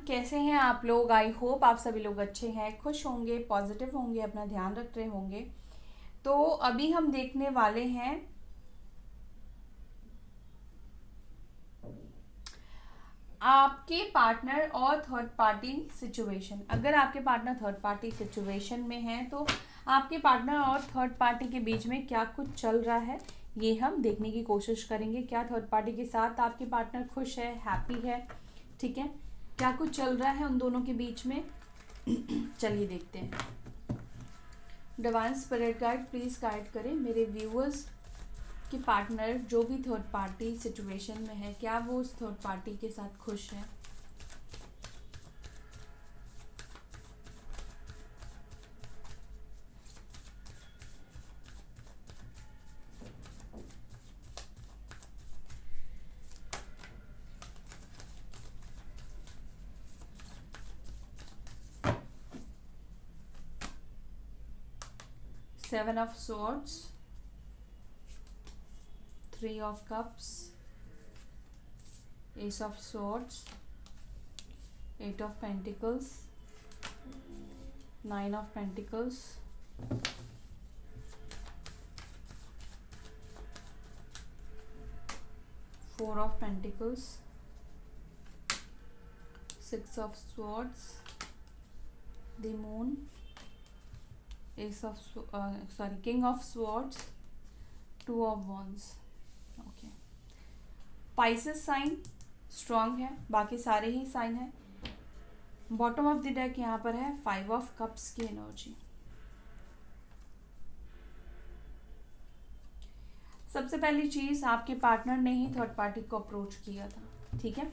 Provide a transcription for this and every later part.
कैसे हैं आप लोग। आई होप आप सभी लोग अच्छे हैं, खुश होंगे, पॉजिटिव होंगे, अपना ध्यान रख रहे होंगे। तो अभी हम देखने वाले हैं आपके पार्टनर और थर्ड पार्टी सिचुएशन। अगर आपके पार्टनर थर्ड पार्टी सिचुएशन में हैं तो आपके पार्टनर और थर्ड पार्टी के बीच में क्या कुछ चल रहा है, ये हम देखने की कोशिश करेंगे। क्या थर्ड पार्टी के साथ आपके पार्टनर खुश है, हैप्पी है, ठीक है, क्या कुछ चल रहा है उन दोनों के बीच में। चलिए देखते हैं। Divine spirit guide please guide करें मेरे व्यूअर्स कि पार्टनर जो भी थर्ड पार्टी सिचुएशन में है, क्या वो उस थर्ड पार्टी के साथ खुश है। Seven of swords, three of cups, ace of swords, eight of pentacles, nine of pentacles, four of pentacles, six of swords, the moon, ace of king of swords, two of wands। Okay, pisces sign strong है, बाकी सारे ही sign है। Bottom of the deck यहाँ पर है five of cups की energy. सबसे पहली चीज, आपके पार्टनर ने ही थर्ड पार्टी को अप्रोच किया था, ठीक है।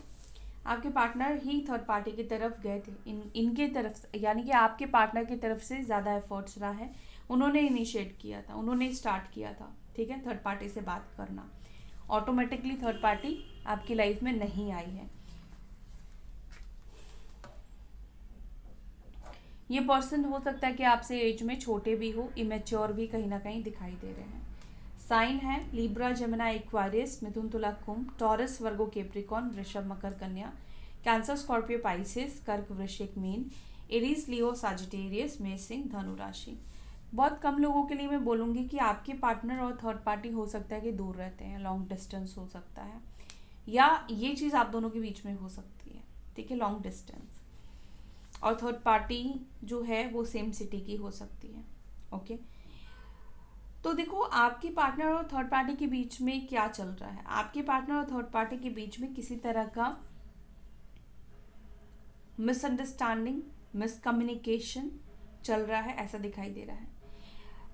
आपके पार्टनर ही थर्ड पार्टी की तरफ गए थे, इनके तरफ, यानी कि आपके पार्टनर की तरफ से ज़्यादा एफर्ट्स रहा है। उन्होंने इनिशिएट किया था, उन्होंने स्टार्ट किया था, ठीक है, थर्ड पार्टी से बात करना। ऑटोमेटिकली थर्ड पार्टी आपकी लाइफ में नहीं आई है। ये पर्सन हो सकता है कि आपसे एज में छोटे भी हो, इमेच्योर भी कहीं ना कहीं दिखाई दे रहे हैं। साइन है लिब्रा, जेमिनी, एक्वारियस, मिथुन, तुला, कुंभ, टॉरस, वर्गो, कैप्रिकॉर्न, वृषभ, मकर, कन्या, कैंसर, स्कॉर्पियो, पाइसेस, कर्क, वृश्चिक, मीन, एरीज, लियो, साजिटेरियस, मेष, सिंह, धनु राशि। बहुत कम लोगों के लिए मैं बोलूँगी कि आपके पार्टनर और थर्ड पार्टी हो सकता है कि दूर रहते हैं, लॉन्ग डिस्टेंस हो सकता है, या ये चीज़ आप दोनों के बीच में हो सकती है, ठीक है, लॉन्ग डिस्टेंस। और थर्ड पार्टी जो है वो सेम सिटी की हो सकती है। ओके, तो देखो आपके पार्टनर और थर्ड पार्टी के बीच में क्या चल रहा है। आपके पार्टनर और थर्ड पार्टी के बीच में किसी तरह का मिसअंडरस्टैंडिंग, मिसकम्युनिकेशन चल रहा है, ऐसा दिखाई दे रहा है।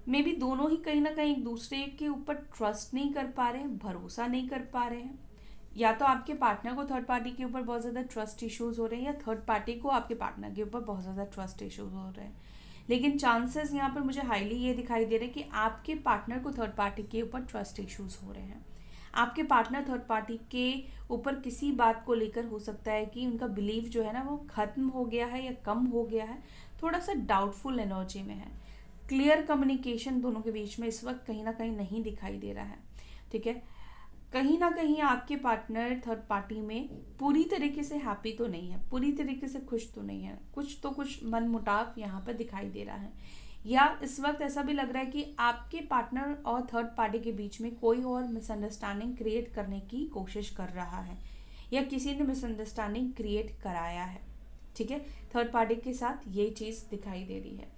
मे बी दोनों ही कहीं ना कहीं एक दूसरे के ऊपर ट्रस्ट नहीं कर पा रहे हैं, भरोसा नहीं कर पा रहे हैं। या तो आपके पार्टनर को थर्ड पार्टी के ऊपर बहुत ज़्यादा ट्रस्ट इश्यूज हो रहे हैं, या थर्ड पार्टी को आपके पार्टनर के ऊपर बहुत ज़्यादा ट्रस्ट इश्यूज हो रहे हैं। लेकिन चांसेस यहाँ पर मुझे हाईली ये दिखाई दे रहे हैं कि आपके पार्टनर को थर्ड पार्टी के ऊपर ट्रस्ट इश्यूज हो रहे हैं। आपके पार्टनर थर्ड पार्टी के ऊपर किसी बात को लेकर हो सकता है कि उनका बिलीव जो है ना वो खत्म हो गया है या कम हो गया है, थोड़ा सा डाउटफुल एनर्जी में है। क्लियर कम्युनिकेशन दोनों के बीच में इस वक्त कहीं ना कहीं नहीं दिखाई दे रहा है, ठीक है। कहीं ना कहीं आपके पार्टनर थर्ड पार्टी में पूरी तरीके से हैप्पी तो नहीं है, पूरी तरीके से खुश तो नहीं है, कुछ मन मुटाव यहाँ पर दिखाई दे रहा है। या इस वक्त ऐसा भी लग रहा है कि आपके पार्टनर और थर्ड पार्टी के बीच में कोई और मिसअंडरस्टैंडिंग क्रिएट करने की कोशिश कर रहा है, या किसी ने मिसअंडरस्टैंडिंग क्रिएट कराया है, ठीक है। थर्ड पार्टी के साथ ये चीज़ दिखाई दे रही है।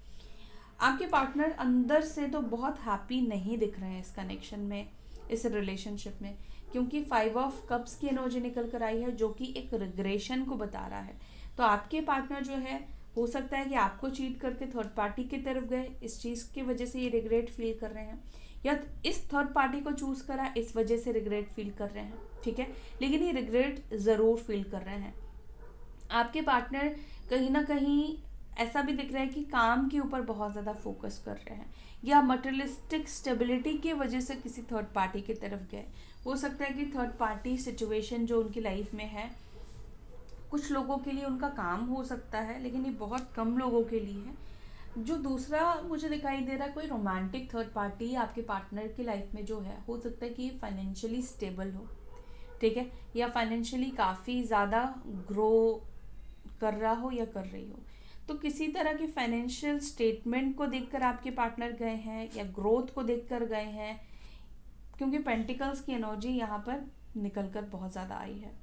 आपके पार्टनर अंदर से तो बहुत हैप्पी नहीं दिख रहे हैं इस कनेक्शन में, इस रिलेशनशिप में, क्योंकि फाइव ऑफ कप्स की एनर्जी निकल कर आई है जो कि एक रिग्रेशन को बता रहा है। तो आपके पार्टनर जो है, हो सकता है कि आपको चीट करके थर्ड पार्टी की तरफ गए, इस चीज़ की वजह से ये रिग्रेट फील कर रहे हैं, या इस थर्ड पार्टी को चूज करा इस वजह से रिग्रेट फील कर रहे हैं, ठीक है। लेकिन ये रिग्रेट ज़रूर फील कर रहे हैं। आपके पार्टनर कहीं ना कहीं ऐसा भी दिख रहा है कि काम के ऊपर बहुत ज़्यादा फोकस कर रहे हैं, या मटेरियलिस्टिक स्टेबिलिटी की वजह से किसी थर्ड पार्टी की तरफ गए। हो सकता है कि थर्ड पार्टी सिचुएशन जो उनकी लाइफ में है, कुछ लोगों के लिए उनका काम हो सकता है, लेकिन ये बहुत कम लोगों के लिए है। जो दूसरा मुझे दिखाई दे रहा है, कोई रोमांटिक थर्ड पार्टी आपके पार्टनर की लाइफ में जो है, हो सकता है कि फाइनेंशियली स्टेबल हो, ठीक है, या फाइनेंशियली काफ़ी ज़्यादा ग्रो कर रहा हो या कर रही हो। तो किसी तरह के फाइनेंशियल स्टेटमेंट को देखकर आपके पार्टनर गए हैं या ग्रोथ को देखकर गए हैं, क्योंकि पेंटिकल्स की एनर्जी यहाँ पर निकल कर बहुत ज़्यादा आई है।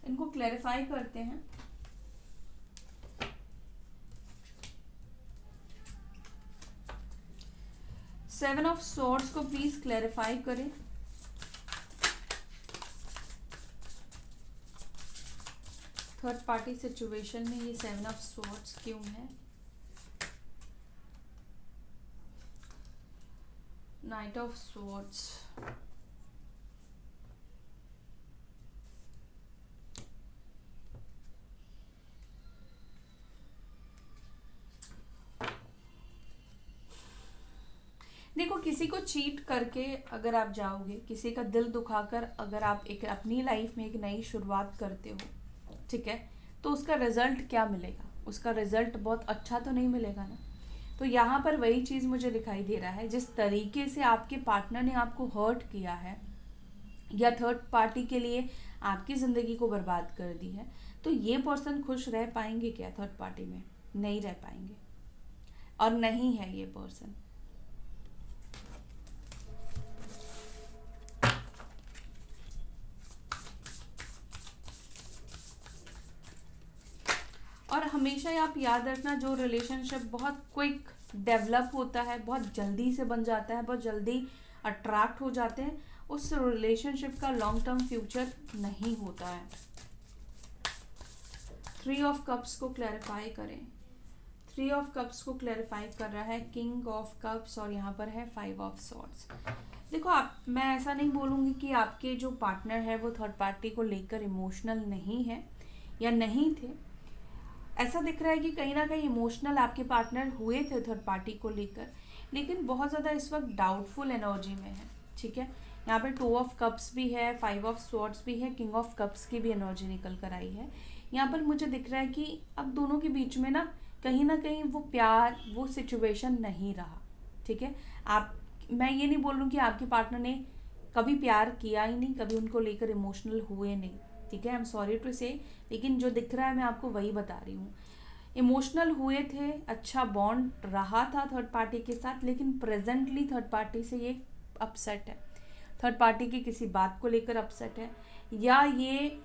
इनको क्लैरिफाई करते हैं। सेवन ऑफ सॉर्ड्स को प्लीज क्लैरिफाई करें। थर्ड पार्टी सिचुएशन में ये सेवन ऑफ सॉर्ड्स क्यों है? नाइट ऑफ सॉर्ड्स, देखो किसी को चीट करके अगर आप जाओगे, किसी का दिल दुखाकर अगर आप एक अपनी लाइफ में एक नई शुरुआत करते हो, ठीक है, तो उसका रिजल्ट क्या मिलेगा? उसका रिजल्ट बहुत अच्छा तो नहीं मिलेगा ना। तो यहाँ पर वही चीज़ मुझे दिखाई दे रहा है, जिस तरीके से आपके पार्टनर ने आपको हर्ट किया है या थर्ड पार्टी के लिए आपकी ज़िंदगी को बर्बाद कर दी है, तो ये पर्सन खुश रह पाएंगे क्या थर्ड पार्टी में? नहीं रह पाएंगे, और नहीं है ये पर्सन। और हमेशा आप याद रखना, जो रिलेशनशिप बहुत क्विक डेवलप होता है, बहुत जल्दी से बन जाता है, बहुत जल्दी अट्रैक्ट हो जाते हैं, उस रिलेशनशिप का लॉन्ग टर्म फ्यूचर नहीं होता है। थ्री ऑफ कप्स को क्लैरिफाई करें। थ्री ऑफ कप्स को क्लैरिफाई कर रहा है किंग ऑफ कप्स, और यहाँ पर है फाइव ऑफ सॉर्ड्स। देखो मैं ऐसा नहीं बोलूँगी कि आपके जो पार्टनर है वो थर्ड पार्टी को लेकर इमोशनल नहीं है या नहीं थे। ऐसा दिख रहा है कि कहीं ना कहीं इमोशनल आपके पार्टनर हुए थे थर्ड पार्टी को लेकर, लेकिन बहुत ज़्यादा इस वक्त डाउटफुल एनर्जी में है, ठीक है। यहाँ पर टू ऑफ कप्स भी है, फाइव ऑफ स्वॉर्ड्स भी है, किंग ऑफ कप्स की भी एनर्जी निकल कर आई है। यहाँ पर मुझे दिख रहा है कि अब दोनों के बीच में ना कहीं वो प्यार, वो सिचुएशन नहीं रहा, ठीक है। मैं ये नहीं बोल रही कि आपके पार्टनर ने कभी प्यार किया ही नहीं, कभी उनको लेकर इमोशनल हुए नहीं, ठीक है, आई एम सॉरी टू से, लेकिन जो दिख रहा है मैं आपको वही बता रही हूँ। इमोशनल हुए थे, अच्छा बॉन्ड रहा था थर्ड पार्टी के साथ, लेकिन प्रेजेंटली थर्ड पार्टी से ये अपसेट है, थर्ड पार्टी की किसी बात को लेकर अपसेट है, या ये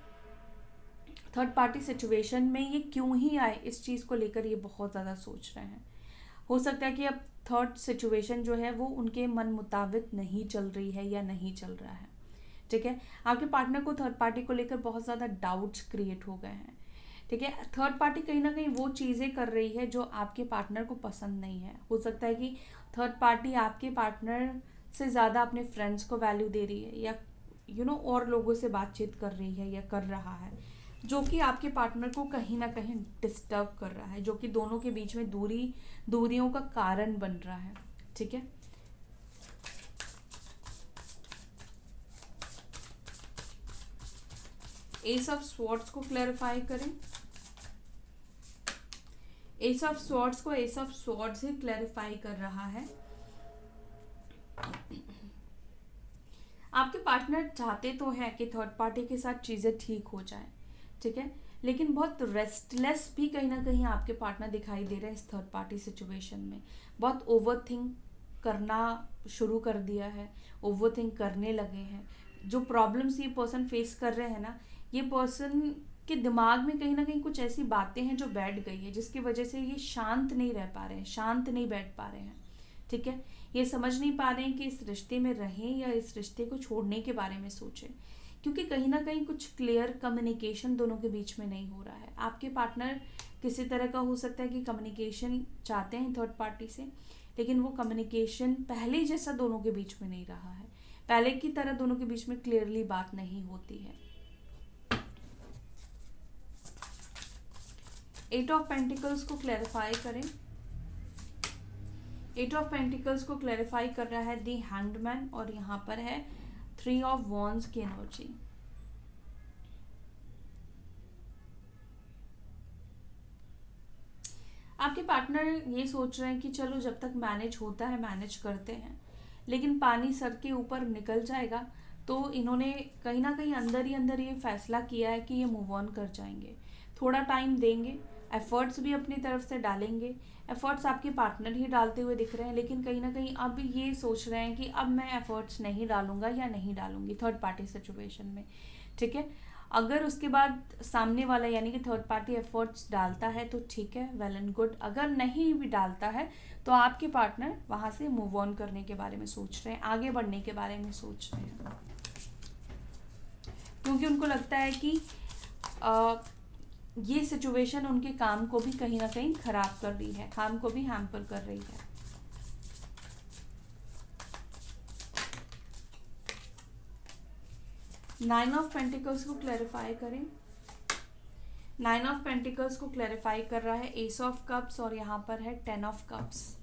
थर्ड पार्टी सिचुएशन में ये क्यों ही आए इस चीज़ को लेकर ये बहुत ज़्यादा सोच रहे हैं। हो सकता है कि अब थर्ड सिचुएशन जो है वो उनके मन मुताबिक नहीं चल रही है या नहीं चल रहा है, ठीक है। आपके पार्टनर को थर्ड पार्टी को लेकर बहुत ज़्यादा डाउट्स क्रिएट हो गए हैं, ठीक है। थर्ड पार्टी कहीं ना कहीं वो चीज़ें कर रही है जो आपके पार्टनर को पसंद नहीं है। हो सकता है कि थर्ड पार्टी आपके पार्टनर से ज़्यादा अपने फ्रेंड्स को वैल्यू दे रही है, या और लोगों से बातचीत कर रही है या कर रहा है, जो कि आपके पार्टनर को कहीं ना कहीं डिस्टर्ब कर रहा है, जो कि दोनों के बीच में दूरियों का कारण बन रहा है, ठीक है। एस ऑफ स्वॉर्ड्स को क्लैरिफाई करें। एस ऑफ स्वॉर्ड्स को S of swords he clarify कर रहा है। आपके पार्टनर चाहते तो है कि थर्ड पार्टी के साथ चीज़ें ठीक हो जाए, ठीक है, लेकिन बहुत रेस्टलेस भी कहीं ना कहीं आपके पार्टनर दिखाई दे रहे हैं इस थर्ड पार्टी सिचुएशन में। बहुत ओवर थिंक करना शुरू कर दिया है, ओवर थिंक करने लगे हैं। जो प्रॉब्लम्स ये पर्सन फेस कर रहे हैं ना, ये पर्सन के दिमाग में कहीं ना कहीं कुछ ऐसी बातें हैं जो बैठ गई है, जिसकी वजह से ये शांत नहीं रह पा रहे हैं, शांत नहीं बैठ पा रहे हैं, ठीक है। ये समझ नहीं पा रहे हैं कि इस रिश्ते में रहें या इस रिश्ते को छोड़ने के बारे में सोचें, क्योंकि कहीं ना कहीं कुछ क्लियर कम्युनिकेशन दोनों के बीच में नहीं हो रहा है। आपके पार्टनर किसी तरह का हो सकता है कि कम्युनिकेशन चाहते हैं थर्ड पार्टी से, लेकिन वो कम्युनिकेशन पहले जैसा दोनों के बीच में नहीं रहा है, पहले की तरह दोनों के बीच में क्लियरली बात नहीं होती है। एट ऑफ पेंटिकल्स को क्लैरिफाई करें। एट ऑफ पेंटिकल्स को क्लैरिफाई कर रहा है दी हैंडमैन, और यहाँ पर है थ्री ऑफ वॉन्ड्स की एनर्जी। आपके पार्टनर ये सोच रहे हैं कि चलो जब तक मैनेज होता है मैनेज करते हैं, लेकिन पानी सर के ऊपर निकल जाएगा, तो इन्होंने कहीं ना कहीं अंदर ही अंदर ये फैसला किया है कि ये मूव ऑन कर जाएंगे। थोड़ा टाइम देंगे, एफर्ट्स भी अपनी तरफ से डालेंगे। एफर्ट्स आपके पार्टनर ही डालते हुए दिख रहे हैं, लेकिन कहीं ना कहीं अब ये सोच रहे हैं कि अब मैं एफर्ट्स नहीं डालूंगा या नहीं डालूंगी थर्ड पार्टी सिचुएशन में, ठीक है। अगर उसके बाद सामने वाला यानी कि थर्ड पार्टी एफर्ट्स डालता है तो ठीक है, वेल एंड गुड। अगर नहीं भी डालता है तो आपके पार्टनर वहाँ से मूव ऑन करने के बारे में सोच रहे हैं, आगे बढ़ने के बारे में सोच रहे हैं, क्योंकि उनको लगता है कि ये सिचुएशन उनके काम को भी कहीं ना कहीं खराब कर रही है, काम को भी हैम्पर कर रही है। नाइन ऑफ पेंटिकल्स को क्लैरिफाई करें। नाइन ऑफ पेंटिकल्स को क्लैरिफाई कर रहा है एस ऑफ कप्स और यहाँ पर है 10 ऑफ कप्स।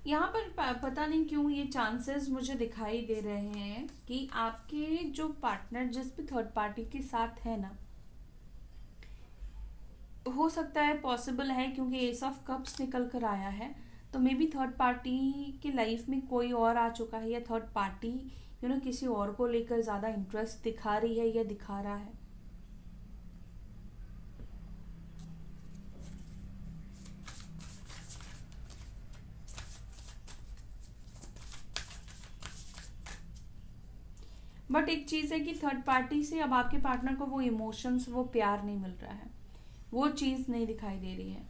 यहाँ पर पता नहीं क्यों ये चांसेस मुझे दिखाई दे रहे हैं कि आपके जो पार्टनर जिस भी थर्ड पार्टी के साथ है ना, हो सकता है, पॉसिबल है, क्योंकि एस ऑफ कप्स निकल कर आया है, तो मे बी थर्ड पार्टी की लाइफ में कोई और आ चुका है, या थर्ड पार्टी किसी और को लेकर ज़्यादा इंटरेस्ट दिखा रही है या दिखा रहा है। बट एक चीज़ है कि थर्ड पार्टी से अब आपके पार्टनर को वो इमोशंस, वो प्यार नहीं मिल रहा है, वो चीज़ नहीं दिखाई दे रही है।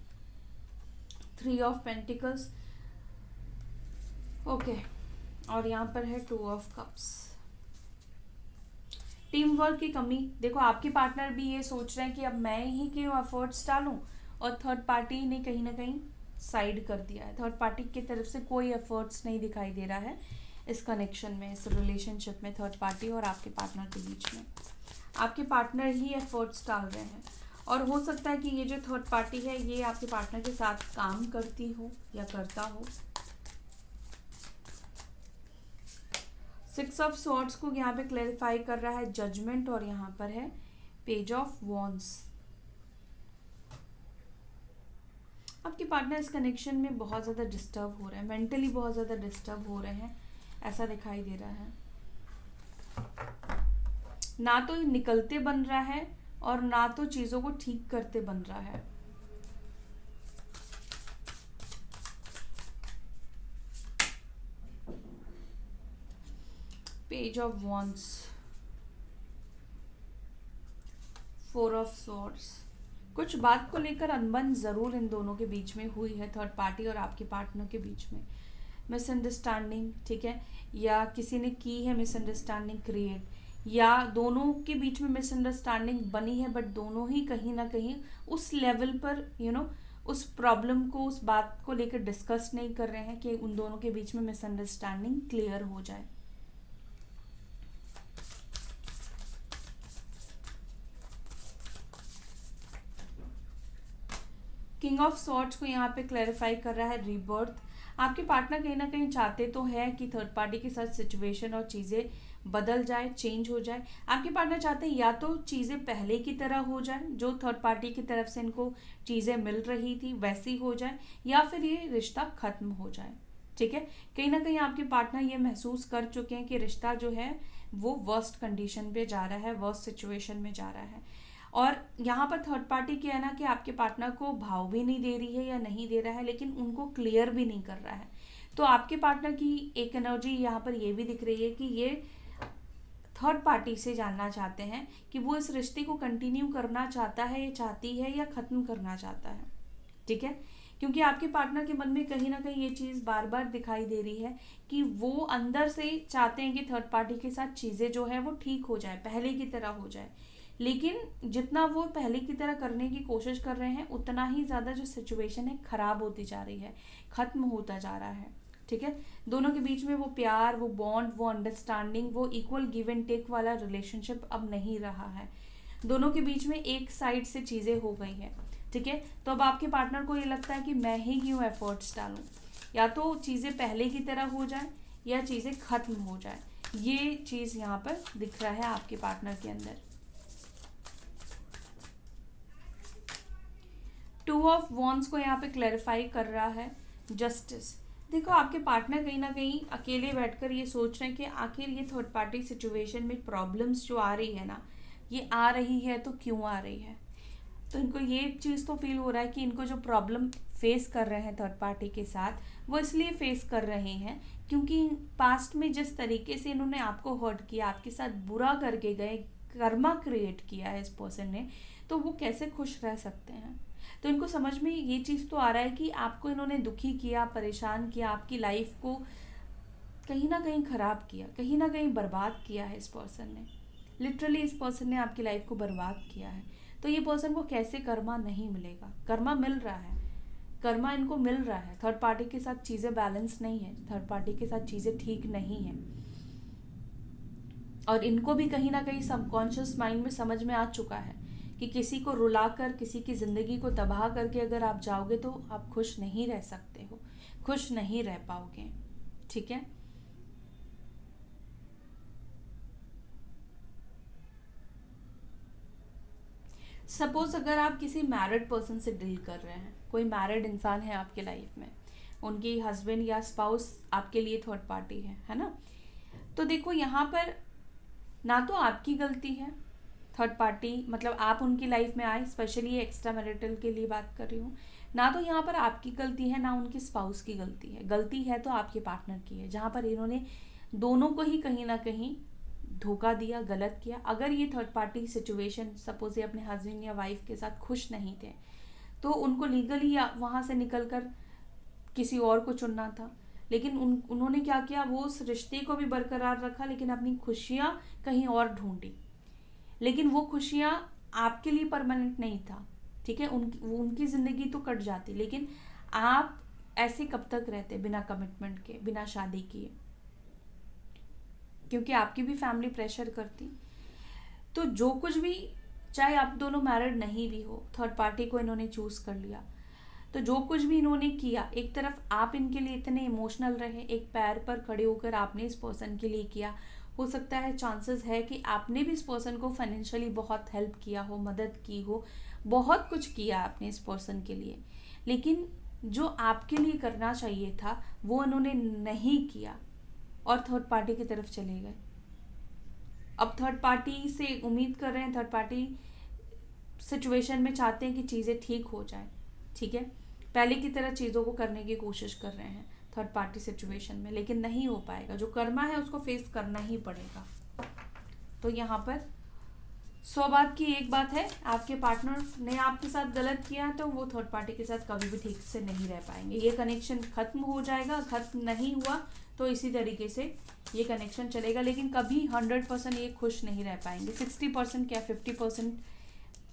3 ऑफ पेंटिकल्स, ओके, और यहाँ पर है 2 ऑफ कप्स। टीम वर्क की कमी, देखो आपके पार्टनर भी ये सोच रहे हैं कि अब मैं ही क्यों एफर्ट्स डालूं, और थर्ड पार्टी ने कहीं ना कहीं साइड कर दिया है। थर्ड पार्टी की तरफ से कोई एफर्ट्स नहीं दिखाई दे रहा है इस कनेक्शन में, इस रिलेशनशिप में, थर्ड पार्टी और आपके पार्टनर के बीच में। आपके पार्टनर ही एफर्ट्स डाल रहे हैं, और हो सकता है कि ये जो थर्ड पार्टी है ये आपके पार्टनर के साथ काम करती हो या करता हो। 6 ऑफ स्वॉर्ड्स को यहाँ पे क्लैरिफाई कर रहा है जजमेंट, और यहाँ पर है पेज ऑफ वॉन्ड्स। आपके पार्टनर इस कनेक्शन में बहुत ज़्यादा डिस्टर्ब हो रहे हैं, मेंटली बहुत ज़्यादा डिस्टर्ब हो रहे हैं, ऐसा दिखाई दे रहा है। ना तो निकलते बन रहा है और ना तो चीज़ों को ठीक करते बन रहा है। Page of wands, 4 of swords. कुछ बात को लेकर अनबन ज़रूर इन दोनों के बीच में हुई है, थर्ड पार्टी और आपके पार्टनर के बीच में। मिसअंडरस्टैंडिंग, ठीक है, या किसी ने की है मिसअंडरस्टैंडिंग क्रिएट, या दोनों के बीच में मिसअंडरस्टैंडिंग बनी है, बट दोनों ही कहीं ना कहीं उस लेवल पर उस प्रॉब्लम को, उस बात को लेकर डिस्कस नहीं कर रहे हैं कि उन दोनों के बीच में मिसअंडरस्टैंडिंग क्लियर हो जाए। किंग ऑफ सॉर्ड्स को यहाँ पे क्लैरिफाई कर रहा है रीबर्थ। आपके पार्टनर कहीं ना कहीं चाहते तो है कि थर्ड पार्टी के साथ सिचुएशन और चीज़ें बदल जाए, चेंज हो जाए। आपके पार्टनर चाहते हैं या तो चीज़ें पहले की तरह हो जाए, जो थर्ड पार्टी की तरफ से इनको चीज़ें मिल रही थी वैसी हो जाए, या फिर ये रिश्ता खत्म हो जाए, ठीक है। कहीं ना कहीं आपके पार्टनर ये महसूस कर चुके हैं कि रिश्ता जो है वो वर्स्ट कंडीशन पे जा रहा है, वर्स्ट सिचुएशन में जा रहा है। और यहाँ पर थर्ड पार्टी क्या है ना कि आपके पार्टनर को भाव भी नहीं दे रही है या नहीं दे रहा है, लेकिन उनको क्लियर भी नहीं कर रहा है। तो आपके पार्टनर की एक एनर्जी यहाँ पर ये भी दिख रही है कि ये थर्ड पार्टी से जानना चाहते हैं कि वो इस रिश्ते को कंटिन्यू करना चाहता है या चाहती है, या ख़त्म करना चाहता है, ठीक है। क्योंकि आपके पार्टनर के मन में कहीं ना कहीं ये चीज़ बार बार दिखाई दे रही है कि वो अंदर से चाहते हैं कि थर्ड पार्टी के साथ चीज़ें जो है वो ठीक हो जाए, पहले की तरह हो जाए, लेकिन जितना वो पहले की तरह करने की कोशिश कर रहे हैं उतना ही ज़्यादा जो सिचुएशन है ख़राब होती जा रही है, ख़त्म होता जा रहा है, ठीक है। दोनों के बीच में वो प्यार, वो बॉन्ड, वो अंडरस्टैंडिंग, वो इक्वल गिव एंड टेक वाला रिलेशनशिप अब नहीं रहा है। दोनों के बीच में एक साइड से चीज़ें हो गई हैं, ठीक है। तो अब आपके पार्टनर को ये लगता है कि मैं ही क्यों एफर्ट्स डालूं, या तो चीज़ें पहले की तरह हो जाए या चीज़ें ख़त्म हो जाए। ये चीज़ यहाँ पर दिख रहा है आपके पार्टनर के अंदर। टू ऑफ वॉन्ड्स को यहाँ पे क्लैरिफाई कर रहा है जस्टिस। देखो आपके पार्टनर कहीं ना कहीं अकेले बैठकर ये सोच रहे हैं कि आखिर ये थर्ड पार्टी सिचुएशन में प्रॉब्लम्स जो आ रही है ना, ये आ रही है तो क्यों आ रही है। तो इनको ये चीज़ तो फील हो रहा है कि इनको जो प्रॉब्लम फेस कर रहे हैं थर्ड पार्टी के साथ, वो इसलिए फेस कर रहे हैं क्योंकि पास्ट में जिस तरीके से इन्होंने आपको हर्ट किया, आपके साथ बुरा करके गए, कर्मा क्रिएट किया है इस पर्सन ने, तो वो कैसे खुश रह सकते हैं। तो इनको समझ में ये चीज़ तो आ रहा है कि आपको इन्होंने दुखी किया, परेशान किया, आपकी लाइफ को कहीं ना कहीं ख़राब किया, कहीं ना कहीं बर्बाद किया है इस पर्सन ने। लिटरली इस पर्सन ने आपकी लाइफ को बर्बाद किया है। तो ये पर्सन को कैसे कर्मा नहीं मिलेगा, कर्मा मिल रहा है, कर्मा इनको मिल रहा है। थर्ड पार्टी के साथ चीज़ें बैलेंस नहीं है, थर्ड पार्टी के साथ चीज़ें ठीक नहीं है। और इनको भी कहीं ना कहीं सबकॉन्शियस माइंड में समझ में आ चुका है कि किसी को रुलाकर, किसी की ज़िंदगी को तबाह करके अगर आप जाओगे तो आप खुश नहीं रह सकते हो, खुश नहीं रह पाओगे। ठीक है। सपोज अगर आप किसी मैरिड पर्सन से डील कर रहे हैं, कोई मैरिड इंसान है आपके लाइफ में, उनकी हस्बैंड या स्पाउस आपके लिए थर्ड पार्टी है ना। तो देखो यहाँ पर ना तो आपकी गलती है, थर्ड पार्टी मतलब आप उनकी लाइफ में आए, स्पेशली एक्स्ट्रा मैरिटल के लिए बात कर रही हूँ, ना तो यहाँ पर आपकी गलती है, ना उनकी स्पाउस की गलती है। गलती है तो आपके पार्टनर की है, जहाँ पर इन्होंने दोनों को ही कहीं ना कहीं धोखा दिया, गलत किया। अगर ये थर्ड पार्टी सिचुएशन सपोज ये अपने हस्बैंड या वाइफ के साथ खुश नहीं थे, तो उनको लीगली वहाँ से निकल कर किसी और को चुनना था। लेकिन उन्होंने क्या किया, वो उस रिश्ते को भी बरकरार रखा, लेकिन अपनी खुशियाँ कहीं और ढूंढी। लेकिन वो खुशियाँ आपके लिए परमानेंट नहीं था। ठीक है, उनकी ज़िंदगी तो कट जाती, लेकिन आप ऐसे कब तक रहते बिना कमिटमेंट के, बिना शादी किए, क्योंकि आपकी भी फैमिली प्रेशर करती। तो जो कुछ भी, चाहे आप दोनों मैरिड नहीं भी हो, थर्ड पार्टी को इन्होंने चूज कर लिया, तो जो कुछ भी इन्होंने किया, एक तरफ आप इनके लिए इतने इमोशनल रहे, एक पैर पर खड़े होकर आपने इस पर्सन के लिए किया। हो सकता है, चांसेस है कि आपने भी इस पर्सन को फाइनेंशियली बहुत हेल्प किया हो, मदद की हो, बहुत कुछ किया आपने इस पर्सन के लिए, लेकिन जो आपके लिए करना चाहिए था वो इन्होंने नहीं किया और थर्ड पार्टी की तरफ चले गए। अब थर्ड पार्टी से उम्मीद कर रहे हैं, थर्ड पार्टी सिचुएशन में चाहते हैं कि चीज़ें ठीक हो जाए। ठीक है, पहले की तरह चीज़ों को करने की कोशिश कर रहे हैं थर्ड पार्टी सिचुएशन में, लेकिन नहीं हो पाएगा। जो कर्मा है उसको फेस करना ही पड़ेगा। तो यहाँ पर 100 बात की एक बात है, आपके पार्टनर ने आपके साथ गलत किया तो वो थर्ड पार्टी के साथ कभी भी ठीक से नहीं रह पाएंगे। ये कनेक्शन खत्म हो जाएगा, खत्म नहीं हुआ तो इसी तरीके से ये कनेक्शन चलेगा, लेकिन कभी 100% ये खुश नहीं रह पाएंगे। 60% क्या 50%,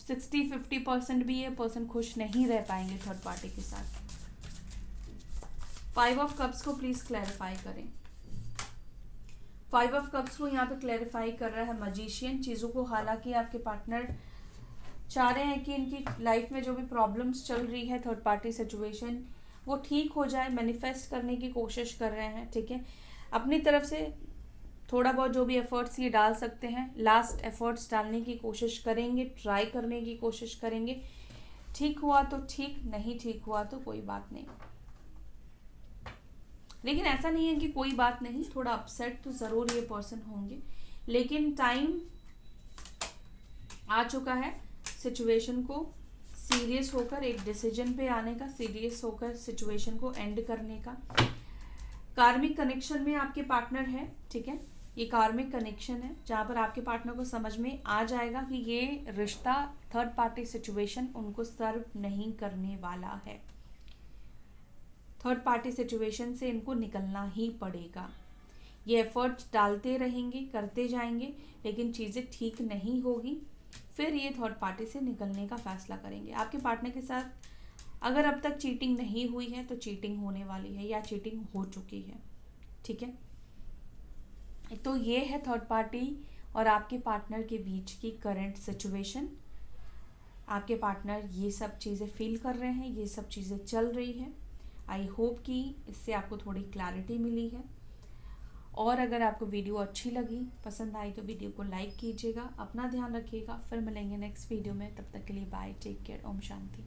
60-50% भी ये पर्सन खुश नहीं रह पाएंगे थर्ड पार्टी के साथ। 5 ऑफ कप्स को प्लीज क्लैरिफाई करें। 5 ऑफ कप्स को यहाँ पे क्लैरिफाई कर रहा है मजिशियन। चीज़ों को, हालांकि आपके पार्टनर चाह रहे हैं कि इनकी लाइफ में जो भी प्रॉब्लम्स चल रही है, थर्ड पार्टी सिचुएशन, वो ठीक हो जाए, मैनिफेस्ट करने की कोशिश कर रहे हैं। ठीक है, अपनी तरफ से थोड़ा बहुत जो भी एफर्ट्स ये डाल सकते हैं, लास्ट एफर्ट्स डालने की कोशिश करेंगे, ट्राई करने की कोशिश करेंगे। ठीक हुआ तो ठीक, नहीं ठीक हुआ तो कोई बात नहीं। लेकिन ऐसा नहीं है कि कोई बात नहीं, थोड़ा अपसेट तो ज़रूर ये पर्सन होंगे, लेकिन टाइम आ चुका है सिचुएशन को सीरियस होकर एक डिसीजन पे आने का, सीरियस होकर सिचुएशन को एंड करने का। कार्मिक कनेक्शन में आपके पार्टनर है। ठीक है, ये कार्मिक कनेक्शन है जहाँ पर आपके पार्टनर को समझ में आ जाएगा कि ये रिश्ता, थर्ड पार्टी सिचुएशन उनको सर्व नहीं करने वाला है। थर्ड पार्टी सिचुएशन से इनको निकलना ही पड़ेगा। ये एफर्ट्स डालते रहेंगे, करते जाएंगे, लेकिन चीज़ें ठीक नहीं होगी, फिर ये थर्ड पार्टी से निकलने का फैसला करेंगे। आपके पार्टनर के साथ अगर अब तक चीटिंग नहीं हुई है तो चीटिंग होने वाली है या चीटिंग हो चुकी है। ठीक है, तो ये है थर्ड पार्टी और आपके पार्टनर के बीच की करंट सिचुएशन। आपके पार्टनर ये सब चीज़ें फील कर रहे हैं, ये सब चीज़ें चल रही है। आई होप कि इससे आपको थोड़ी क्लैरिटी मिली है। और अगर आपको वीडियो अच्छी लगी, पसंद आई, तो वीडियो को लाइक कीजिएगा। अपना ध्यान रखिएगा, फिर मिलेंगे नेक्स्ट वीडियो में। तब तक के लिए bye, take care, Om Shanti.